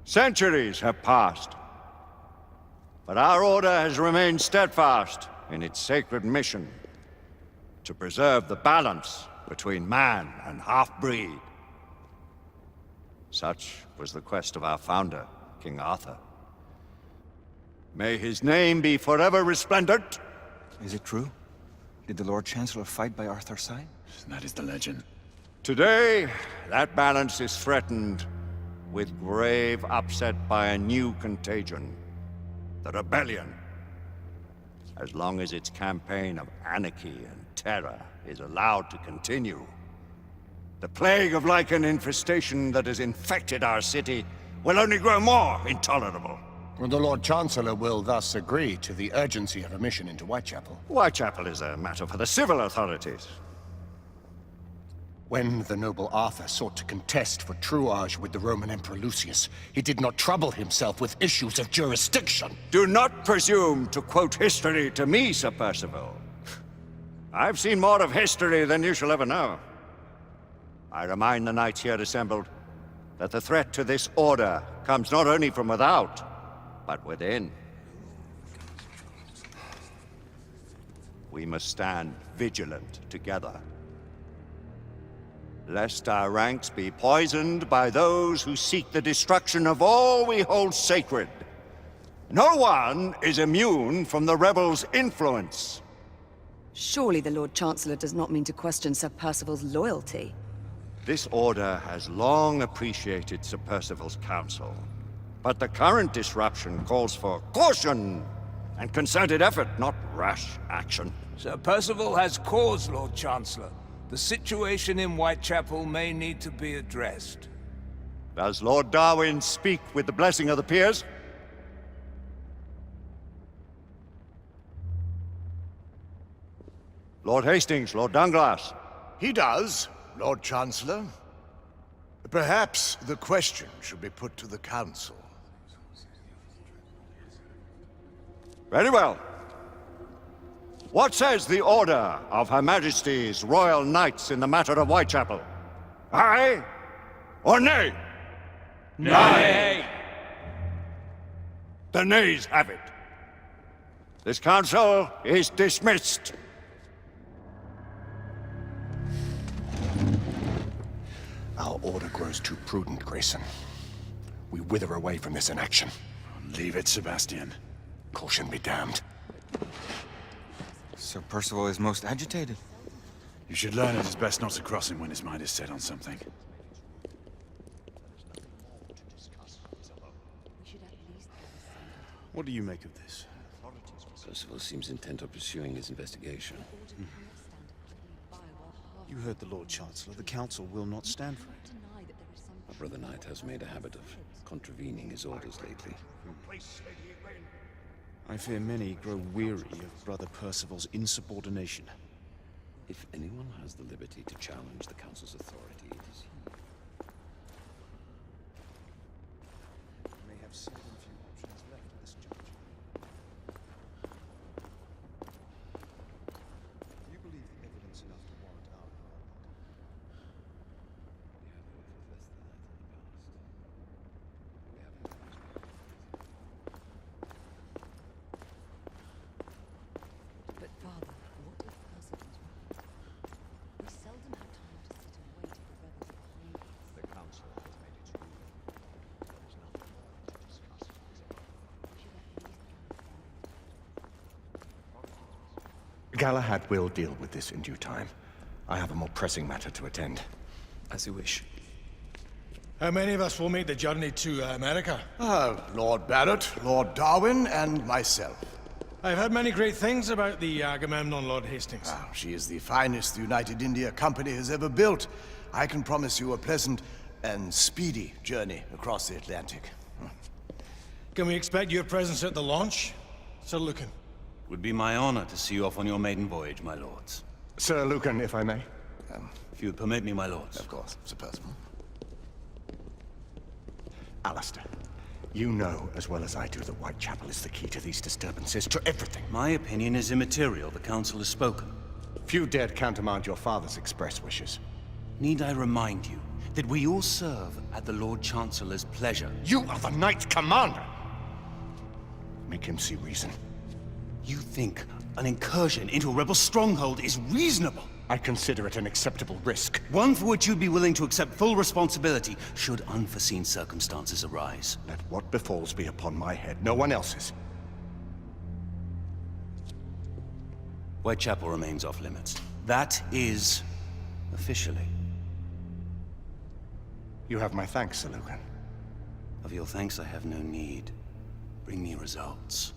Centuries have passed, but our order has remained steadfast in its sacred mission to preserve the balance between man and half-breed. Such was the quest of our founder, King Arthur. May his name be forever resplendent. Is it true? Did the Lord Chancellor fight by Arthur's side? That is the legend. Today, that balance is threatened with grave upset by a new contagion. The rebellion. As long as its campaign of anarchy and terror is allowed to continue, the plague of Lycan infestation that has infected our city will only grow more intolerable. The Lord Chancellor will thus agree to the urgency of a mission into Whitechapel. Whitechapel is a matter for the civil authorities. When the noble Arthur sought to contest for truage with the Roman Emperor Lucius, he did not trouble himself with issues of jurisdiction. Do not presume to quote history to me, Sir Percival. I've seen more of history than you shall ever know. I remind the knights here assembled that the threat to this order comes not only from without, but within. We must stand vigilant together, lest our ranks be poisoned by those who seek the destruction of all we hold sacred. No one is immune from the rebels' influence. Surely the Lord Chancellor does not mean to question Sir Percival's loyalty. This order has long appreciated Sir Percival's counsel, but the current disruption calls for caution and concerted effort, not rash action. Sir Percival has cause, Lord Chancellor. The situation in Whitechapel may need to be addressed. Does Lord Darwin speak with the blessing of the peers? Lord Hastings, Lord Dunglass. He does, Lord Chancellor. Perhaps the question should be put to the Council. Very well. What says the Order of Her Majesty's Royal Knights in the matter of Whitechapel? Aye or nay? Nay! The nays have it. This council is dismissed. Our order grows too prudent, Grayson. We wither away from this inaction. Leave it, Sebastian. Caution be damned. Sir Percival is most agitated. You should learn it is best not to cross him when his mind is set on something. What do you make of this? Percival seems intent on pursuing his investigation. You heard the Lord Chancellor. The Council will not stand for it. My brother Knight has made a habit of contravening his orders lately. I fear many grow weary of Brother Percival's insubordination. If anyone has the liberty to challenge the Council's authority, it is he. We may have seldom few options left at this juncture. Do you believe the evidence enough to warrant our We have worked with less than that in the past. We have But father, what if Percival's right? We seldom have time to sit and wait for rebels behind us. The council has made its ruling. There is nothing more to discuss. We should at least understand. Galahad will deal with this in due time. I have a more pressing matter to attend. As you wish. How many of us will make the journey to America? Lord Barrett, Lord Darwin, and myself. I've heard many great things about the Agamemnon, Lord Hastings. She is the finest the United India Company has ever built. I can promise you a pleasant and speedy journey across the Atlantic. Can we expect your presence at the launch? Sir Lucan. Would be my honor to see you off on your maiden voyage, my lords. Sir Lucan, if I may. If you would permit me, my lords. Of course, Sir Percival. Alistair, you know as well as I do that Whitechapel is the key to these disturbances, to everything. My opinion is immaterial. The Council has spoken. Few dared countermand your father's express wishes. Need I remind you that we all serve at the Lord Chancellor's pleasure. You are the Knight Commander! Make him see reason. You think an incursion into a rebel stronghold is reasonable? I consider it an acceptable risk. One for which you'd be willing to accept full responsibility should unforeseen circumstances arise. Let what befalls be upon my head, no one else's. Whitechapel remains off limits. That is officially. You have my thanks, Sir Lucan. Of your thanks I have no need. Bring me results.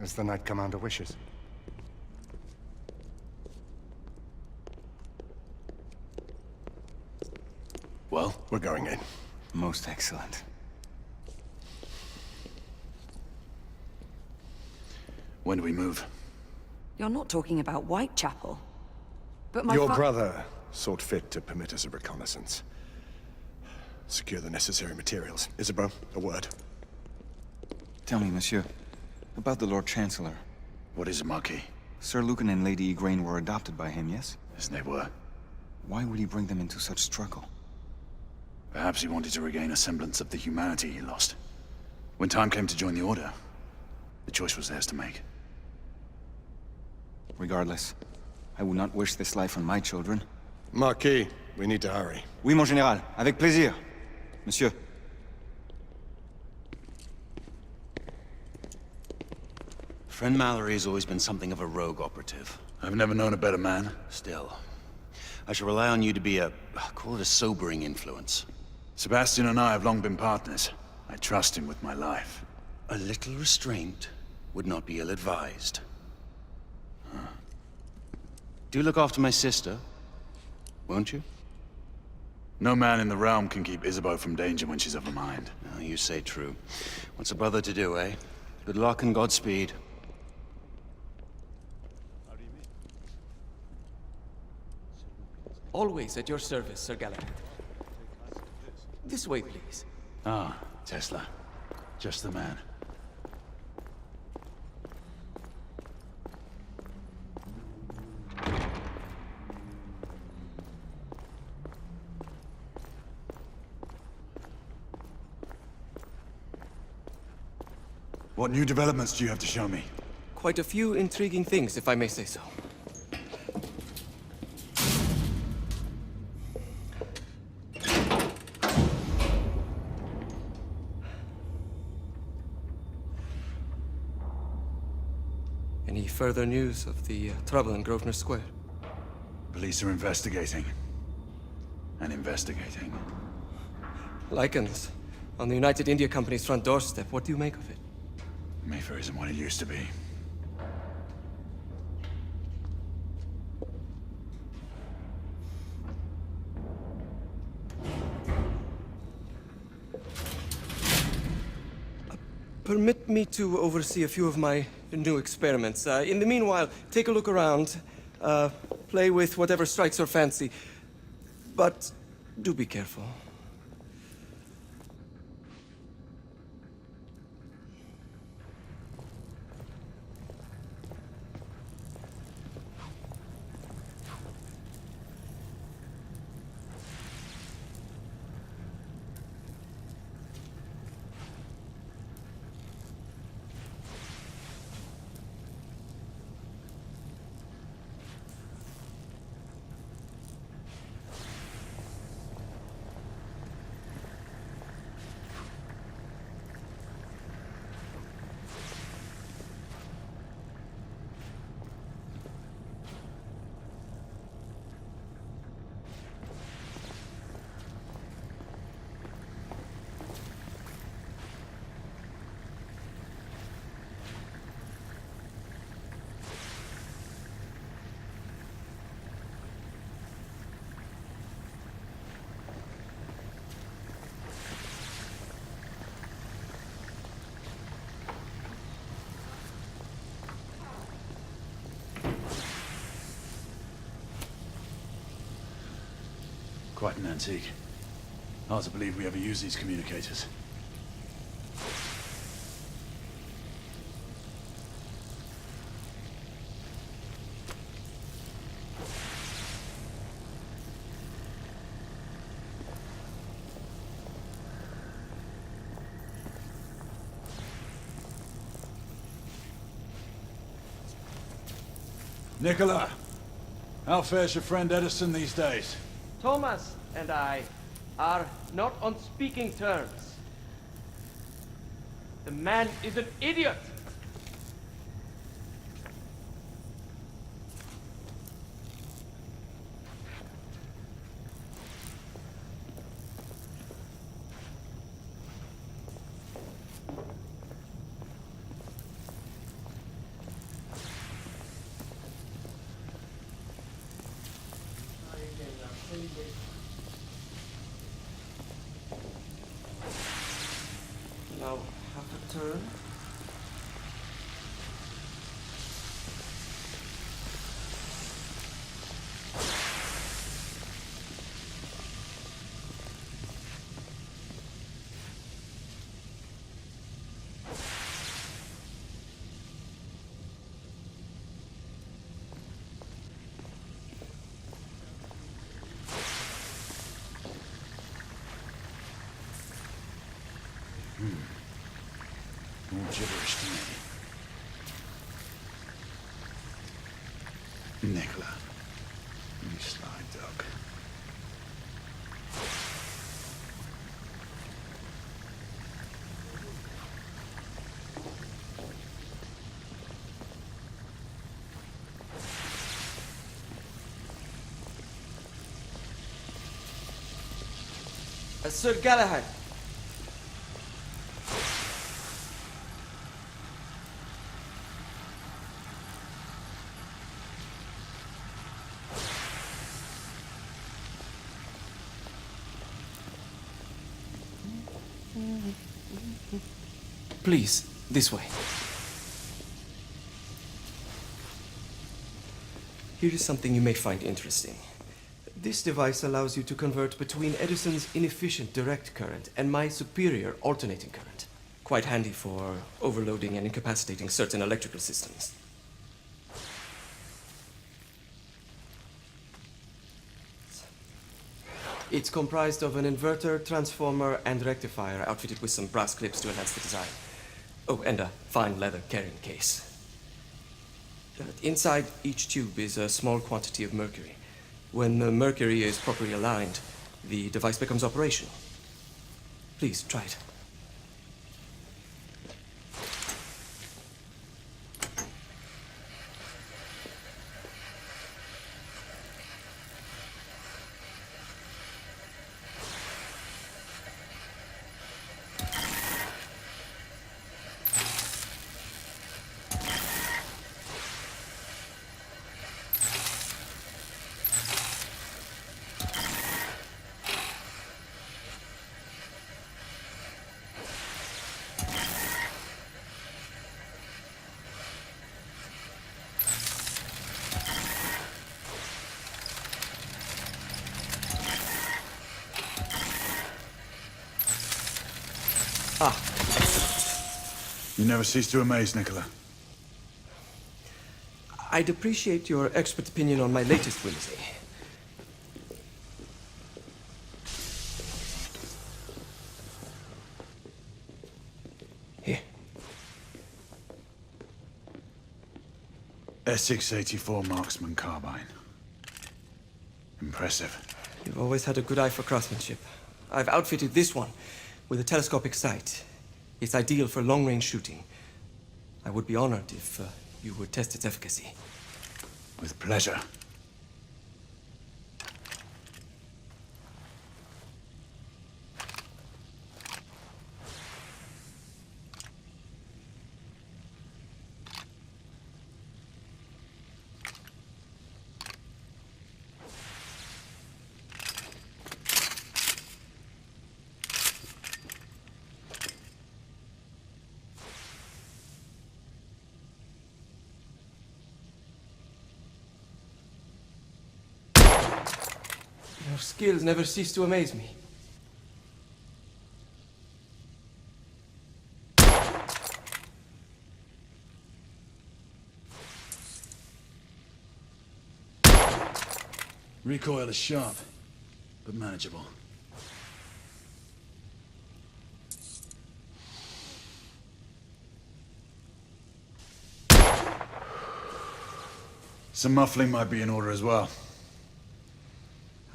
As the Knight Commander wishes. Well? We're going in. Most excellent. When do we move? You're not talking about Whitechapel. But my Your brother sought fit to permit us a reconnaissance. Secure the necessary materials. Isabeau, a word. Tell me, monsieur, about the Lord Chancellor. What is it, Marquis? Sir Lucan and Lady Igraine were adopted by him, yes? Yes, they were. Why would he bring them into such struggle? Perhaps he wanted to regain a semblance of the humanity he lost. When time came to join the Order, the choice was theirs to make. Regardless, I would not wish this life on my children. Marquis, we need to hurry. Oui, mon général. Avec plaisir. Monsieur. Friend Mallory has always been something of a rogue operative. I've never known a better man. Still, I shall rely on you to be call it a sobering influence. Sebastian and I have long been partners. I trust him with my life. A little restraint would not be ill-advised. Do look after my sister, won't you? No man in the realm can keep Isabeau from danger when she's of a mind. Oh, you say true. What's a brother to do, eh? Good luck and Godspeed. Always at your service, Sir Galahad. This way, please. Ah, Tesla. Just the man. What new developments do you have to show me? Quite a few intriguing things, if I may say so. Any further news of the trouble in Grosvenor Square? Police are investigating. And investigating. Lycans, on the United India Company's front doorstep. What do you make of it? Mayfair isn't what it used to be. Permit me to oversee a few of my new experiments. In the meanwhile, take a look around. Play with whatever strikes your fancy. But do be careful. Quite an antique. Hard to believe we ever use these communicators. Nicola, how fares your friend Edison these days? Thomas and I are not on speaking terms. The man is an idiot! Now, half a turn. More gibberish to me. Nicola, you sly dog. Sir Galahad. Please, this way. Here is something you may find interesting. This device allows you to convert between Edison's inefficient direct current and my superior alternating current. Quite handy for overloading and incapacitating certain electrical systems. It's comprised of an inverter, transformer, and rectifier outfitted with some brass clips to enhance the design. Oh, and a fine leather carrying case. Inside each tube is a small quantity of mercury. When the mercury is properly aligned, the device becomes operational. Please, try it. You never cease to amaze, Nicola. I'd appreciate your expert opinion on my latest whimsy. Here. S684 Marksman Carbine. Impressive. You've always had a good eye for craftsmanship. I've outfitted this one with a telescopic sight. It's ideal for long-range shooting. I would be honored if you would test its efficacy. With pleasure. Your skills never cease to amaze me. Recoil is sharp, but manageable. Some muffling might be in order as well.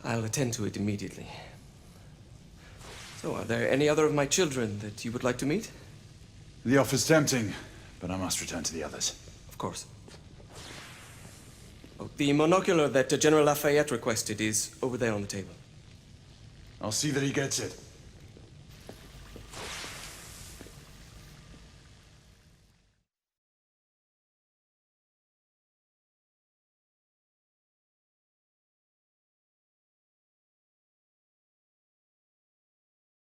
I'll attend to it immediately. So, are there any other of my children that you would like to meet? The offer's tempting, but I must return to the others. Of course. Oh, the monocular that General Lafayette requested is over there on the table. I'll see that he gets it.